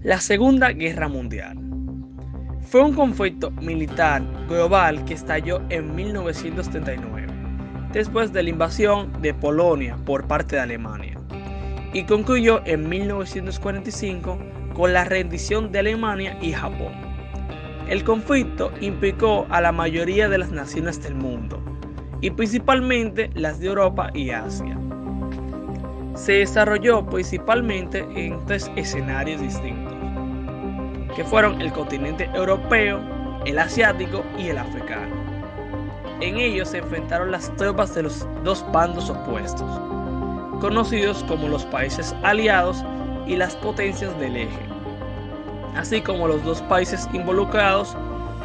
La Segunda Guerra Mundial fue un conflicto militar global que estalló en 1939, después de la invasión de Polonia por parte de Alemania, y concluyó en 1945 con la rendición de Alemania y Japón. El conflicto implicó a la mayoría de las naciones del mundo, y principalmente las de Europa y Asia. Se desarrolló principalmente en tres escenarios distintos, que fueron el continente europeo, el asiático y el africano. En ellos se enfrentaron las tropas de los dos bandos opuestos, conocidos como los países aliados y las potencias del eje, así como los dos países involucrados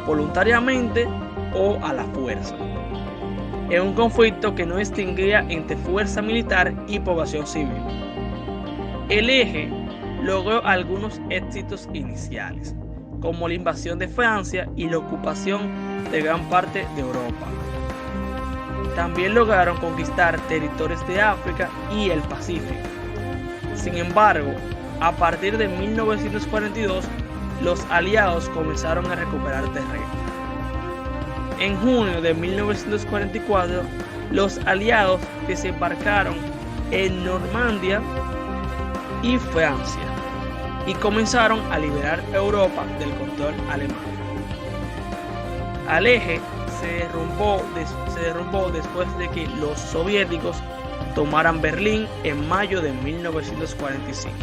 voluntariamente o a la fuerza, en un conflicto que no distinguía entre fuerza militar y población civil. El eje logró algunos éxitos iniciales, como la invasión de Francia y la ocupación de gran parte de Europa. También lograron conquistar territorios de África y el Pacífico. Sin embargo, a partir de 1942, los aliados comenzaron a recuperar terreno. En junio de 1944, los aliados desembarcaron en Normandía y Francia y comenzaron a liberar Europa del control alemán. El eje se derrumbó después de que los soviéticos tomaran Berlín en mayo de 1945.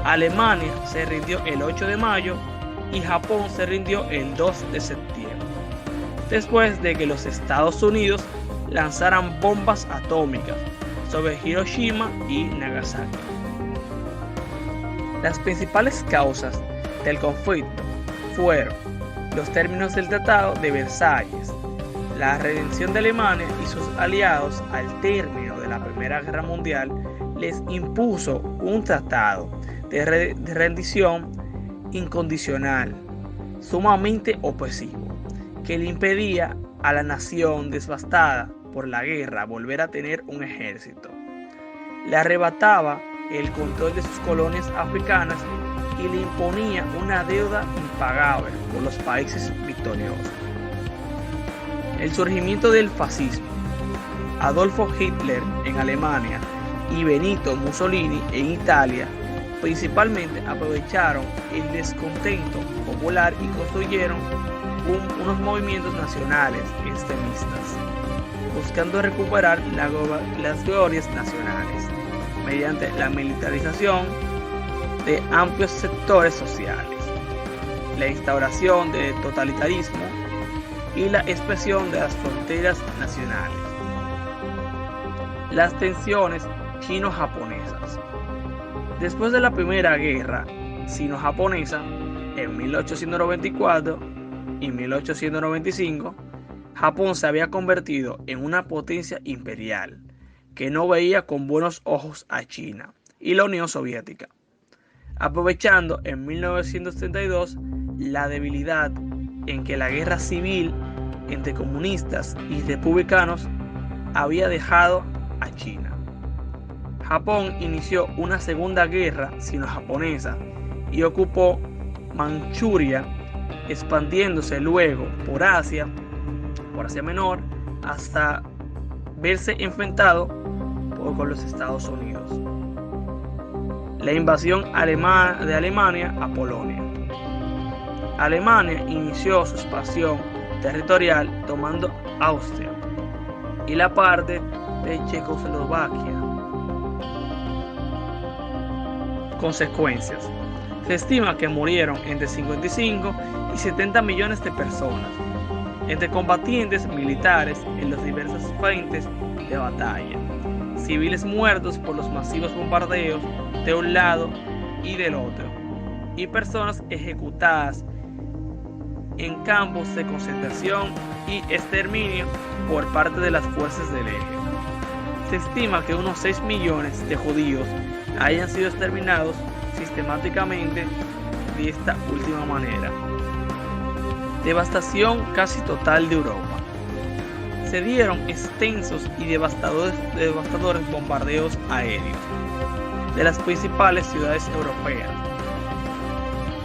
Alemania se rindió el 8 de mayo y Japón se rindió el 2 de septiembre, después de que los Estados Unidos lanzaran bombas atómicas sobre Hiroshima y Nagasaki. Las principales causas del conflicto fueron los términos del Tratado de Versalles, la redención de Alemania y sus aliados al término de la Primera Guerra Mundial les impuso un tratado de rendición incondicional, sumamente opresivo, que le impedía a la nación devastada por la guerra volver a tener un ejército. Le arrebataba el control de sus colonias africanas y le imponía una deuda impagable por los países victoriosos. El surgimiento del fascismo, Adolfo Hitler en Alemania y Benito Mussolini en Italia, principalmente aprovecharon el descontento popular y construyeron unos movimientos nacionales extremistas, buscando recuperar las glorias nacionales mediante la militarización de amplios sectores sociales, la instauración de totalitarismo y la expresión de las fronteras nacionales. Las tensiones chino-japonesas. Después de la Primera Guerra Sino-Japonesa, en 1894 y 1895, Japón se había convertido en una potencia imperial que no veía con buenos ojos a China y la Unión Soviética, aprovechando en 1932 la debilidad en que la guerra civil entre comunistas y republicanos había dejado a China. Japón inició una segunda guerra sino-japonesa y ocupó Manchuria, expandiéndose luego por Asia Menor, hasta verse enfrentado con los Estados Unidos. La invasión de Alemania a Polonia. Alemania inició su expansión territorial tomando Austria y la parte de Checoslovaquia. Consecuencias. Se estima que murieron entre 55 y 70 millones de personas, entre combatientes militares en los diversos frentes de batalla, civiles muertos por los masivos bombardeos de un lado y del otro, y personas ejecutadas en campos de concentración y exterminio por parte de las fuerzas del eje. Se estima que unos 6 millones de judíos hayan sido exterminados sistemáticamente de esta última manera. Devastación casi total de Europa. Se dieron extensos y devastadores bombardeos aéreos de las principales ciudades europeas,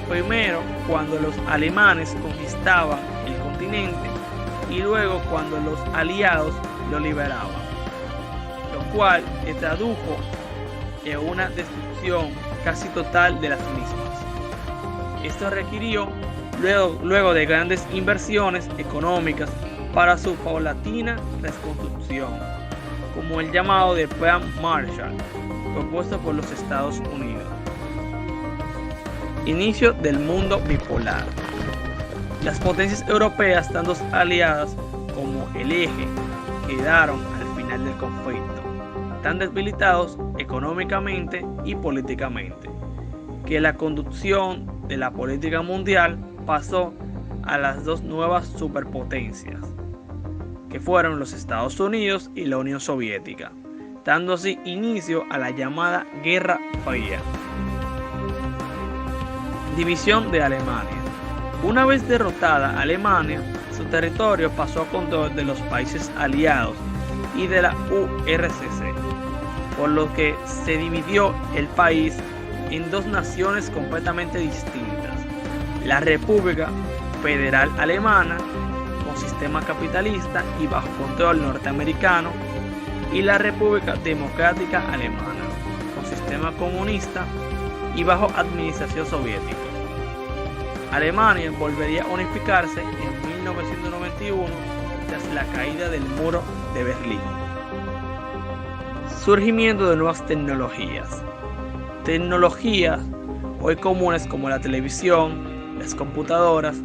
Primero cuando los alemanes conquistaban el continente y luego cuando los aliados lo liberaban, lo cual se tradujo en una destrucción casi total de las mismas. Esto requirió luego de grandes inversiones económicas para su paulatina reconstrucción, como el llamado de Plan Marshall, propuesto por los Estados Unidos. Inicio del mundo bipolar. Las potencias europeas, tanto aliadas como el eje, quedaron al final del conflicto, tan debilitados económicamente y políticamente, que la conducción de la política mundial pasó a las dos nuevas superpotencias, que fueron los Estados Unidos y la Unión Soviética, dando así inicio a la llamada Guerra Fría. División de Alemania. Una vez derrotada Alemania, su territorio pasó a control de los países aliados y de la URSS, por lo que se dividió el país en dos naciones completamente distintas: la República Federal Alemana, con sistema capitalista y bajo control norteamericano, y la República Democrática Alemana, con sistema comunista y bajo administración soviética. Alemania volvería a unificarse en 1991 tras la caída del muro de Berlín. Surgimiento de nuevas tecnologías. Tecnologías hoy comunes como la televisión, las computadoras,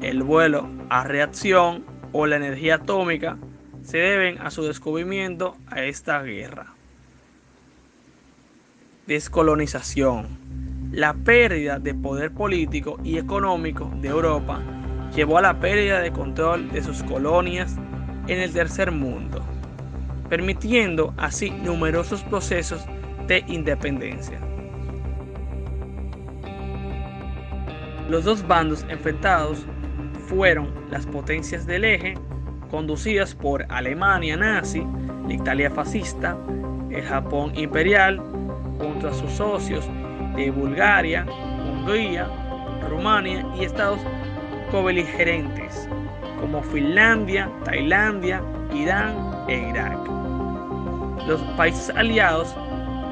el vuelo a reacción o la energía atómica se deben a su descubrimiento a esta guerra. Descolonización. La pérdida de poder político y económico de Europa llevó a la pérdida de control de sus colonias en el tercer mundo, permitiendo así numerosos procesos de independencia. Los dos bandos enfrentados fueron las potencias del eje, conducidas por Alemania nazi, la Italia fascista, el Japón imperial, contra sus socios de Bulgaria, Hungría, Rumania y estados cobeligerentes como Finlandia, Tailandia, Irán e Irak. Los países aliados,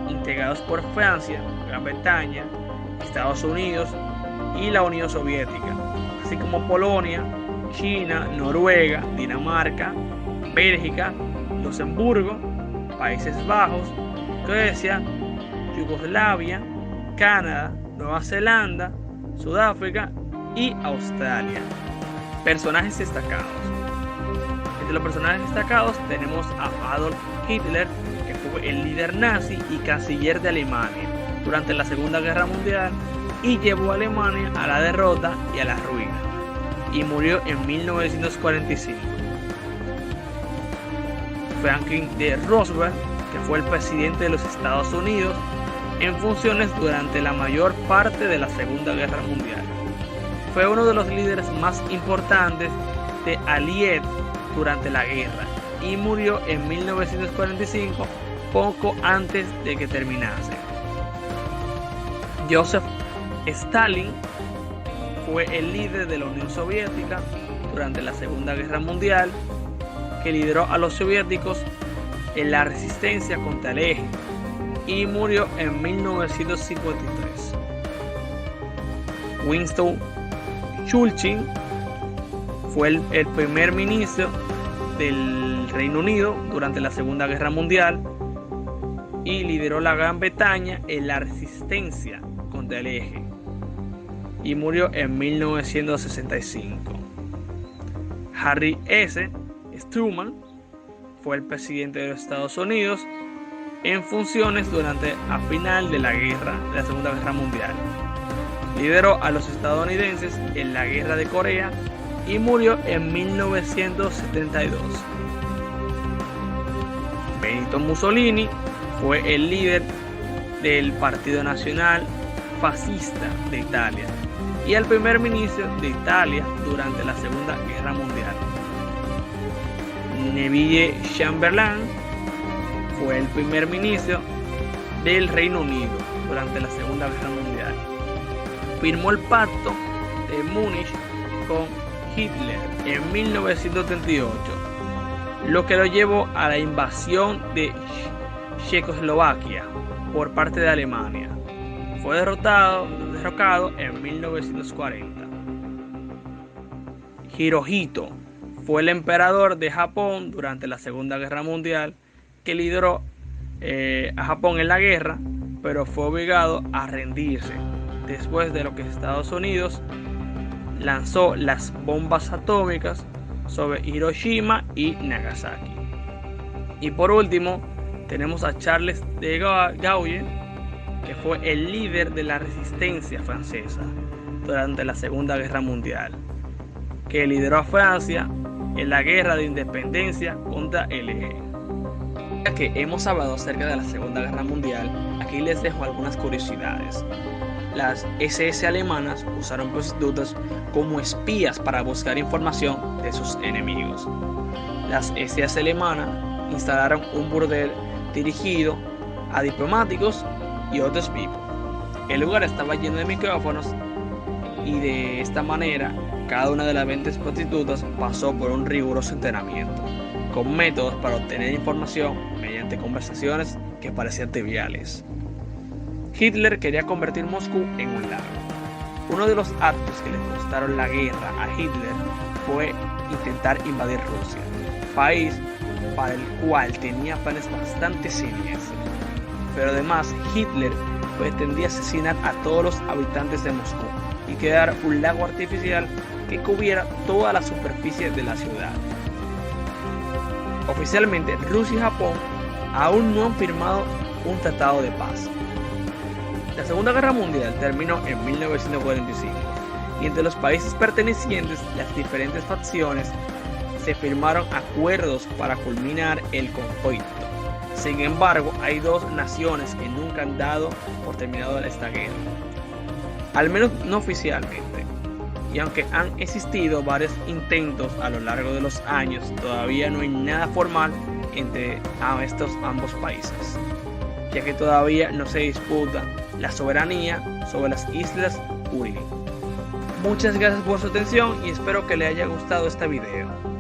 integrados por Francia, Gran Bretaña, Estados Unidos y la Unión Soviética, así como Polonia, China, Noruega, Dinamarca, Bélgica, Luxemburgo, Países Bajos, Grecia, Yugoslavia, Canadá, Nueva Zelanda, Sudáfrica y Australia. Personajes destacados. Entre los personajes destacados tenemos a Adolf Hitler, que fue el líder nazi y canciller de Alemania durante la Segunda Guerra Mundial y llevó a Alemania a la derrota y a la ruina, y murió en 1945. Franklin D. Roosevelt, que fue el presidente de los Estados Unidos en funciones durante la mayor parte de la Segunda Guerra Mundial. Fue uno de los líderes más importantes de Allied durante la guerra y murió en 1945, poco antes de que terminase. Joseph Stalin fue el líder de la Unión Soviética durante la Segunda Guerra Mundial, que lideró a los soviéticos en la resistencia contra el eje y murió en 1953. Winston Churchill fue el primer ministro del Reino Unido durante la Segunda Guerra Mundial y lideró la Gran Bretaña en la resistencia contra el eje y murió en 1965. Harry S. Truman fue el presidente de los Estados Unidos en funciones durante la final de la Segunda Guerra Mundial. Lideró a los estadounidenses en la Guerra de Corea y murió en 1972. Benito Mussolini fue el líder del Partido Nacional Fascista de Italia y el primer ministro de Italia durante la Segunda Guerra Mundial. Neville Chamberlain fue el primer ministro del Reino Unido durante la Segunda Guerra Mundial. firmó el pacto de Múnich con Hitler en 1938, lo que lo llevó a la invasión de Checoslovaquia por parte de Alemania. Fue derrocado en 1940. Hirohito fue el emperador de Japón durante la Segunda Guerra Mundial, que lideró a Japón en la guerra, pero fue obligado a rendirse después de lo que Estados Unidos lanzó las bombas atómicas sobre Hiroshima y Nagasaki. Y por último tenemos a Charles de Gaulle, que fue el líder de la resistencia francesa durante la Segunda Guerra Mundial, que lideró a Francia en la guerra de independencia contra el eje. Ya que hemos hablado acerca de la Segunda Guerra Mundial, aquí les dejo algunas curiosidades. Las SS alemanas usaron prostitutas como espías para buscar información de sus enemigos. Las SS alemanas instalaron un burdel dirigido a diplomáticos y otros vivos. El lugar estaba lleno de micrófonos y de esta manera cada una de las 20 prostitutas pasó por un riguroso entrenamiento, con métodos para obtener información mediante conversaciones que parecían triviales. Hitler quería convertir Moscú en un lago. Uno de los actos que le costaron la guerra a Hitler fue intentar invadir Rusia, país para el cual tenía planes bastante siniestros. Pero además Hitler pretendía asesinar a todos los habitantes de Moscú y crear un lago artificial que cubriera toda la superficie de la ciudad. Oficialmente, Rusia y Japón aún no han firmado un tratado de paz. La Segunda Guerra Mundial terminó en 1945 y entre los países pertenecientes, las diferentes facciones, se firmaron acuerdos para culminar el conflicto. Sin embargo, hay dos naciones que nunca han dado por terminado esta guerra, al menos no oficialmente. Y aunque han existido varios intentos a lo largo de los años, todavía no hay nada formal entre estos ambos países, ya que todavía no se disputa la soberanía sobre las Islas Kuril. Muchas gracias por su atención y espero que les haya gustado este video.